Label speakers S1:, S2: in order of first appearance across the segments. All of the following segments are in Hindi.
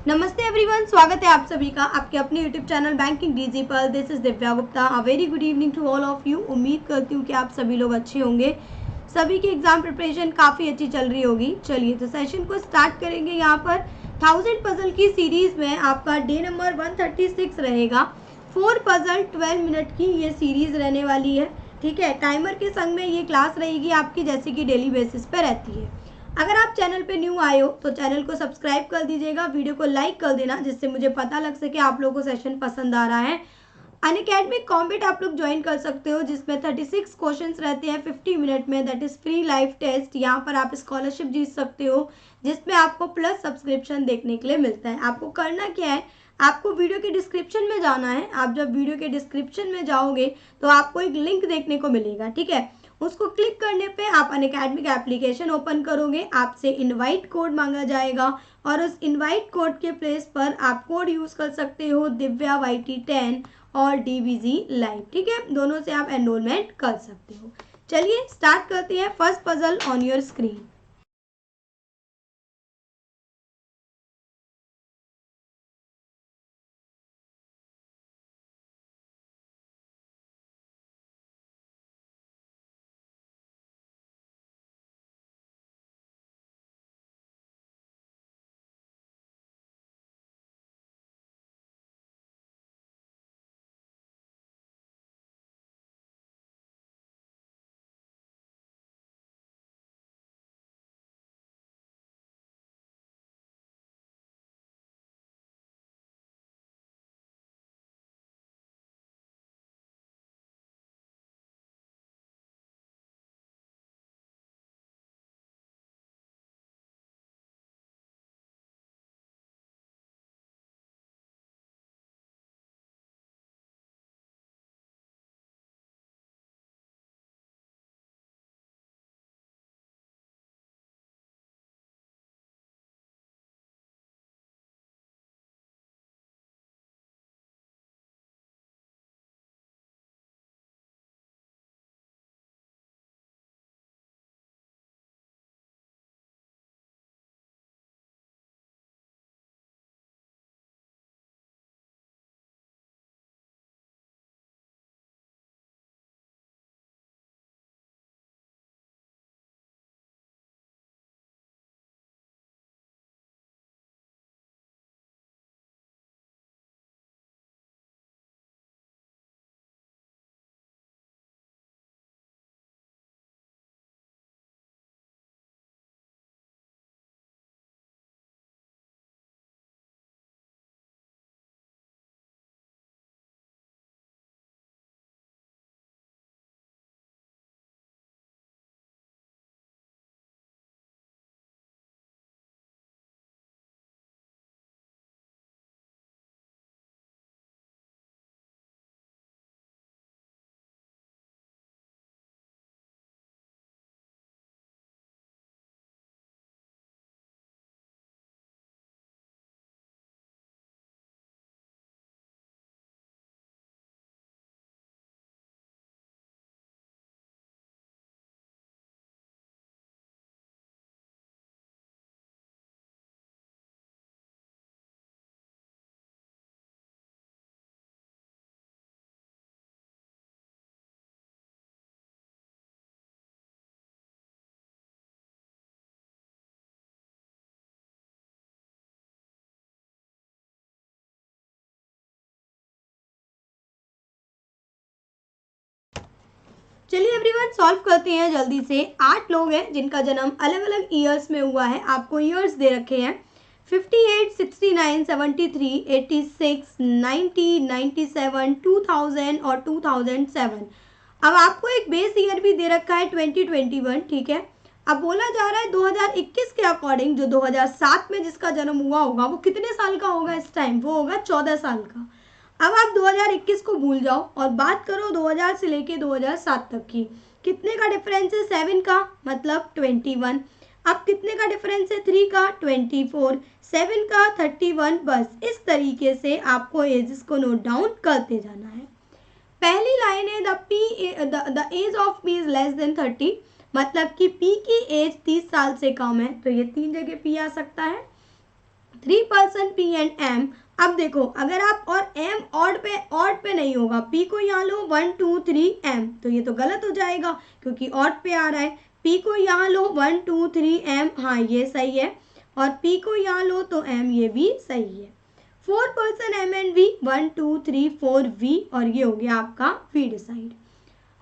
S1: नमस्ते एवरीवन, स्वागत है आप सभी का आपके अपने यूट्यूब चैनल बैंकिंग डीजी पर। This is Divya Gupta. A very good evening to all of you. उम्मीद करती हूँ कि आप सभी लोग अच्छे होंगे। सभी की एग्जाम प्रिपरेशन काफ़ी अच्छी चल रही होगी। चलिए तो सेशन को स्टार्ट करेंगे। यहाँ पर 1000 पजल की सीरीज़ में आपका डे नंबर 136 रहेगा। 4 पजल 12 मिनट की ये सीरीज़ रहने वाली है। ठीक है, टाइमर के संग में ये क्लास रहेगी आपकी, जैसे कि डेली बेसिस पर रहती है। अगर आप चैनल पे न्यू आए हो तो चैनल को सब्सक्राइब कर दीजिएगा, वीडियो को लाइक कर देना, जिससे मुझे पता लग सके आप लोगों को सेशन पसंद आ रहा है। अनअकैडमिक कॉम्बैट आप लोग ज्वाइन कर सकते हो, जिसमें 36 क्वेश्चंस रहते हैं 50 मिनट में। That is free live test. यहाँ पर आप स्कॉलरशिप जीत सकते हो, जिसमें आपको प्लस सब्सक्रिप्शन देखने के लिए मिलता है। आपको करना क्या है, आपको वीडियो के डिस्क्रिप्शन में जाना है। आप जब वीडियो के डिस्क्रिप्शन में जाओगे तो आपको एक लिंक देखने को मिलेगा। ठीक है, उसको क्लिक करने पे आप अनअकैडमिक एप्लीकेशन ओपन करोगे, आपसे इनवाइट कोड मांगा जाएगा और उस इनवाइट कोड के प्लेस पर आप कोड यूज कर सकते हो दिव्या YT10 और DVG लाइव। ठीक है, दोनों से आप एनरोलमेंट कर सकते हो। चलिए स्टार्ट करते हैं। First puzzle on your screen. चलिए एवरीवन सॉल्व करते हैं जल्दी से। 8 लोग हैं जिनका जन्म अलग अलग ईयर्स में हुआ है। आपको ईयर्स दे रखे हैं 58, 69, 73, 86, 90, 97, 2000 और 2007। अब आपको एक बेस ईयर भी दे रखा है 2021। ठीक है, अब बोला जा रहा है 2021 के अकॉर्डिंग जो 2007 में जिसका जन्म हुआ होगा वो कितने साल का होगा इस टाइम, वो होगा 14 साल का। अब आप 2021 को भूल जाओ और बात करो 2000 से लेके 2007 तक की। कितने का डिफरेंस है? 7 का, मतलब 21। अब कितने का डिफरेंस है? 3 का, 24। 7 का 31। बस इस तरीके से आपको एजेस को नोट डाउन करते जाना है। पहली लाइन है the age of P is less than 30, मतलब कि पी की एज 30 साल से कम है, तो ये 3 जगह पी आ सकता है। 3% P एंड M। अब देखो अगर आप और M ऑड पे नहीं होगा, P को यहाँ लो 1 2 3 M, तो ये तो गलत हो जाएगा क्योंकि ऑड पे आ रहा है। P को यहाँ लो 1 2 3 M, हाँ ये सही है, और P को यहाँ लो तो M, ये भी सही है। 4% M एंड V, 1 2 3 4 V, और ये हो गया आपका V decide.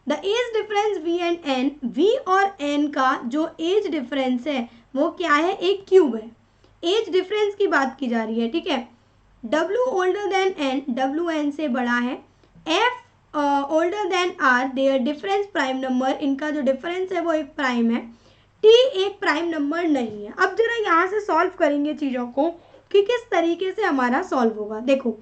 S1: The age difference V and N, V और N का जो एज डिफरेंस है वो क्या है, एक क्यूब है। एज डिफरेंस की बात की जा रही है, ठीक है। W older than N, W N से बड़ा है। F older than R, there difference prime number, इनका जो डिफरेंस है वो एक प्राइम है। T एक प्राइम नंबर नहीं है। अब जरा यहाँ से सॉल्व करेंगे चीज़ों को कि किस तरीके से हमारा सॉल्व होगा। देखो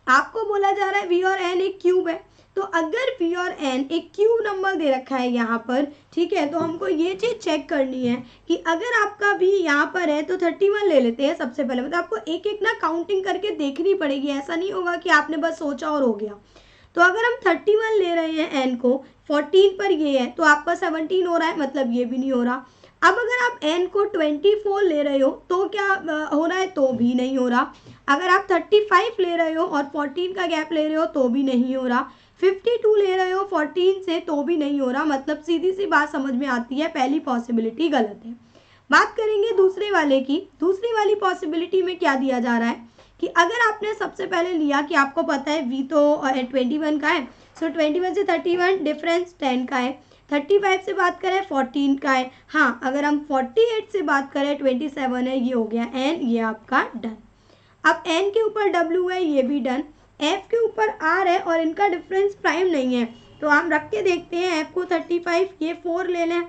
S1: आपको बोला जा रहा है V और N एक क्यूब है, तो अगर V और N एक क्यूब नंबर दे रखा है यहाँ पर, ठीक है, तो हमको ये चीज़ चेक करनी है कि अगर आपका V यहाँ पर है तो 31 ले लेते हैं सबसे पहले। मतलब आपको एक एक ना काउंटिंग करके देखनी पड़ेगी, ऐसा नहीं होगा कि आपने बस सोचा और हो गया। तो अगर हम 31 ले रहे हैं N को, 14 पर ये है तो आपका 17 हो रहा है, मतलब ये भी नहीं हो रहा। अब अगर आप N को 24 ले रहे हो तो क्या हो रहा है, तो भी नहीं हो रहा। अगर आप 35 ले रहे हो और 14 का गैप ले रहे हो तो भी नहीं हो रहा। 52 ले रहे हो 14 से तो भी नहीं हो रहा। मतलब सीधी सी बात समझ में आती है, पहली पॉसिबिलिटी गलत है। बात करेंगे दूसरे वाले की। दूसरी वाली पॉसिबिलिटी में क्या दिया जा रहा है कि अगर आपने सबसे पहले लिया कि आपको पता है V तो 21 का है, सो 21 से 31 डिफरेंस 10 का है। 35 से बात करें 14 का है। हाँ अगर हम 48 से बात करें 27 है, ये हो गया N, ये आपका डन। अब N के ऊपर W है, ये भी डन। F के ऊपर R है और इनका डिफरेंस प्राइम नहीं है, तो हम रख के देखते हैं। F को 35, ये 4 ले लें,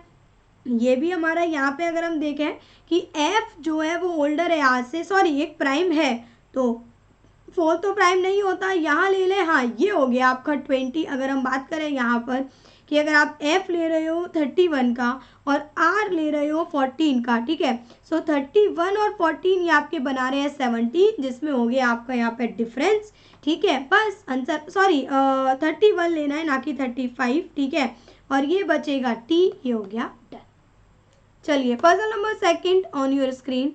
S1: ये भी हमारा यहाँ पे अगर हम देखें कि F जो है वो ओल्डर है आज से, सॉरी एक प्राइम है, तो 4 तो प्राइम नहीं होता, यहाँ ले लें। हाँ ये हो गया आपका 20। अगर हम बात करें यहाँ पर कि अगर आप F ले रहे हो 31 का और R ले रहे हो 14 का, ठीक है, सो 31 और 14 ये आपके बना रहे हैं 17, जिसमें हो गया आपका यहाँ पे डिफरेंस, ठीक है। बस आंसर, सॉरी 31 लेना है ना कि 35, ठीक है, और ये बचेगा T, ये हो गया डन। चलिए puzzle number second on your screen.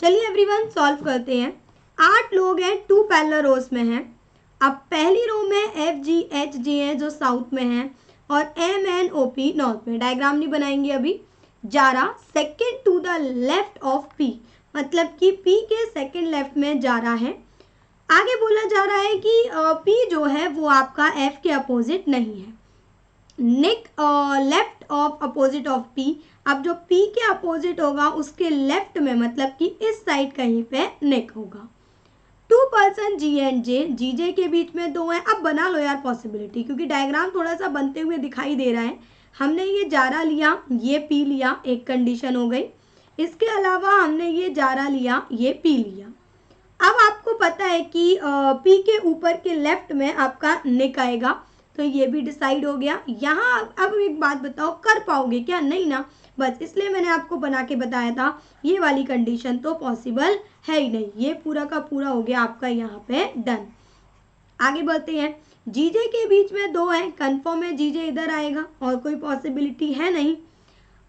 S1: चलिए एवरीवन सॉल्व करते हैं। 8 लोग हैं, 2 पैरेलल रोज में हैं। अब पहली रो में FGHJ है जो साउथ में है और MNOP नॉर्थ में। डायग्राम नहीं बनाएंगे अभी। जा रहा second to the left of P, मतलब कि P के सेकेंड लेफ्ट में जा रहा है। आगे बोला जा रहा है कि P जो है वो आपका F के अपोजिट नहीं है। Nick left of opposite of P, अब जो P के अपोजिट होगा उसके लेफ्ट में, मतलब कि इस साइड कहीं पे निक होगा। 2 person G and J, GJ के बीच में 2 हैं। अब बना लो यार पॉसिबिलिटी, क्योंकि डायग्राम थोड़ा सा बनते हुए दिखाई दे रहा है। हमने ये जारा लिया, ये P लिया, एक कंडीशन हो गई। इसके अलावा हमने ये जारा लिया, ये P लिया। अब आपको पता है कि P के ऊपर के लेफ्ट में आपका निक आएगा, तो ये भी डिसाइड हो गया। यहाँ अब एक बात बताओ, कर पाओगे क्या? नहीं ना, बस इसलिए मैंने आपको बना के बताया था ये वाली कंडीशन तो पॉसिबल है ही नहीं। ये पूरा का पूरा हो गया आपका यहाँ पे डन। आगे बढ़ते हैं। जीजे के बीच में 2 हैं, कंफर्म है जीजे इधर आएगा और कोई पॉसिबिलिटी है नहीं।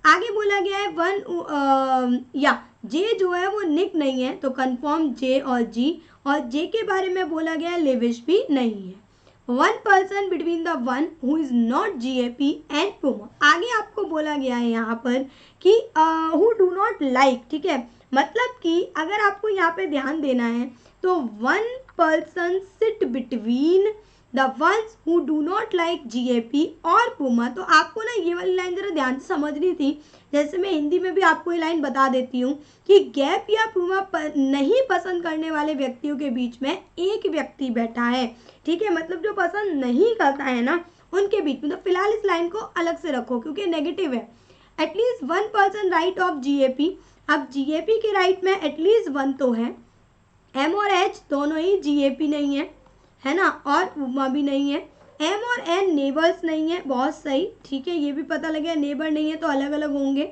S1: आगे बोला गया है 1 या जे जो है वो निक नहीं है, तो कंफर्म जे और जी, और जे के बारे में बोला गया है लेविश भी नहीं है। 1 person between the one who is not GAP and पुमा। आगे आपको बोला गया है यहाँ पर कि हु डू नॉट लाइक, ठीक है, मतलब कि अगर आपको यहाँ पे ध्यान देना है तो 1 person sit between the ones who do not like GAP और पुमा। तो आपको ना ये वाली लाइन जरा ध्यान से समझनी थी। जैसे मैं हिंदी में भी आपको ये लाइन बता देती हूँ कि गैप या पुमा नहीं पसंद करने वाले व्यक्तियों के बीच में एक व्यक्ति बैठा है, ठीक है, मतलब जो पसंद नहीं करता है ना उनके बीच में। तो फिलहाल इस लाइन को अलग से रखो क्योंकि नेगेटिव है। At least 1 person right of GAP। अब GAP के राइट में एटलीस्ट 1 तो है। M और H दोनों ही GAP नहीं है ना, और पुमा भी नहीं है। M और N नेबर्स नहीं है, बहुत सही, ठीक है, ये भी पता लगे नेबर नहीं है तो अलग अलग होंगे।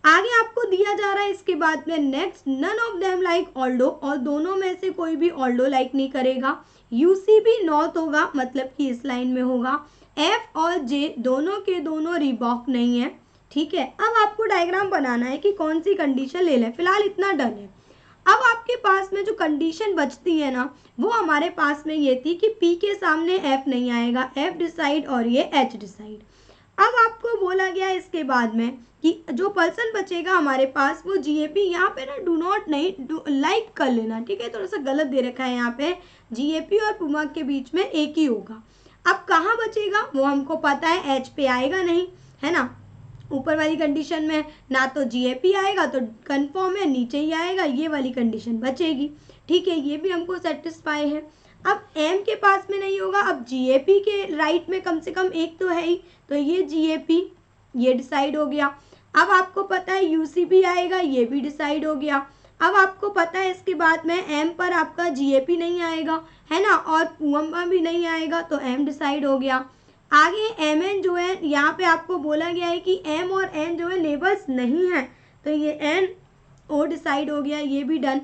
S1: आगे आपको दिया जा रहा है इसके बाद में next, none of them like ऑल्डो, और दोनों में से कोई भी ऑल्डो लाइक नहीं करेगा। UC भी नॉर्थ होगा, मतलब कि इस लाइन में होगा। F और J दोनों के दोनों रिबॉक नहीं है, ठीक है। अब आपको डायग्राम बनाना है कि कौन सी कंडीशन ले लें। फिलहाल इतना डन है। अब आपके पास में जो कंडीशन बचती है ना वो हमारे पास में ये थी कि P के सामने F नहीं आएगा, F डिसाइड और ये H डिसाइड। अब आपको बोला गया इसके बाद में कि जो पर्सन बचेगा हमारे पास वो GAP, यहाँ पे ना डू नॉट नहीं लाइक कर लेना, ठीक है, थोड़ा सा गलत दे रखा है यहाँ पे। GAP और पुमा के बीच में एक ही होगा। अब कहाँ बचेगा वो हमको पता है, H पे आएगा नहीं, है ना, ऊपर वाली कंडीशन में ना तो GAP आएगा तो कंफर्म है, नीचे ही आएगा, ये वाली कंडीशन बचेगी, ठीक है, ये भी हमको सेटिस्फाई है। अब M के पास में नहीं होगा, अब GAP के राइट में कम से कम एक तो है ही, तो ये GAP ये डिसाइड हो गया। अब आपको पता है UC भी आएगा, ये भी डिसाइड हो गया। अब आपको पता है इसके बाद में M पर आपका GAP नहीं आएगा, है ना, और पुमा भी नहीं आएगा, तो M डिसाइड हो गया। आगे MN जो है यहाँ पे आपको बोला गया है कि M और N जो है नेबर्स नहीं है, तो ये N O डिसाइड हो गया, ये भी डन।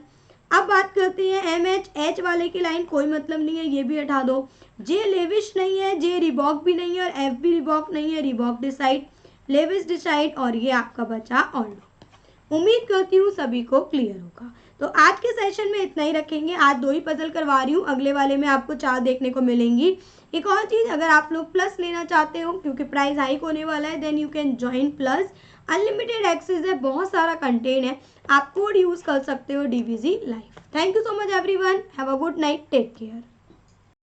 S1: अब बात करते हैं MH, H वाले की लाइन कोई मतलब नहीं है, ये भी हटा दो। J लेविश नहीं है, J रिबॉक भी नहीं है और F भी रिबॉक नहीं है, रिबॉक डिसाइड, लेविश डिसाइड, और ये आपका बचा ऑल्डो। उम्मीद करती हूँ सभी को क्लियर होगा। तो आज के सेशन में इतना ही रखेंगे। आज 2 ही पजल करवा रही हूँ, अगले वाले में आपको 4 देखने को मिलेंगी। एक और चीज़, अगर आप लोग प्लस लेना चाहते हो क्योंकि प्राइस हाइक होने वाला है, then you can join plus. Unlimited access है, बहुत सारा कंटेंट है, आप कोड यूज़ कर सकते हो DVZ live. Thank you so much everyone, have a good night, take care.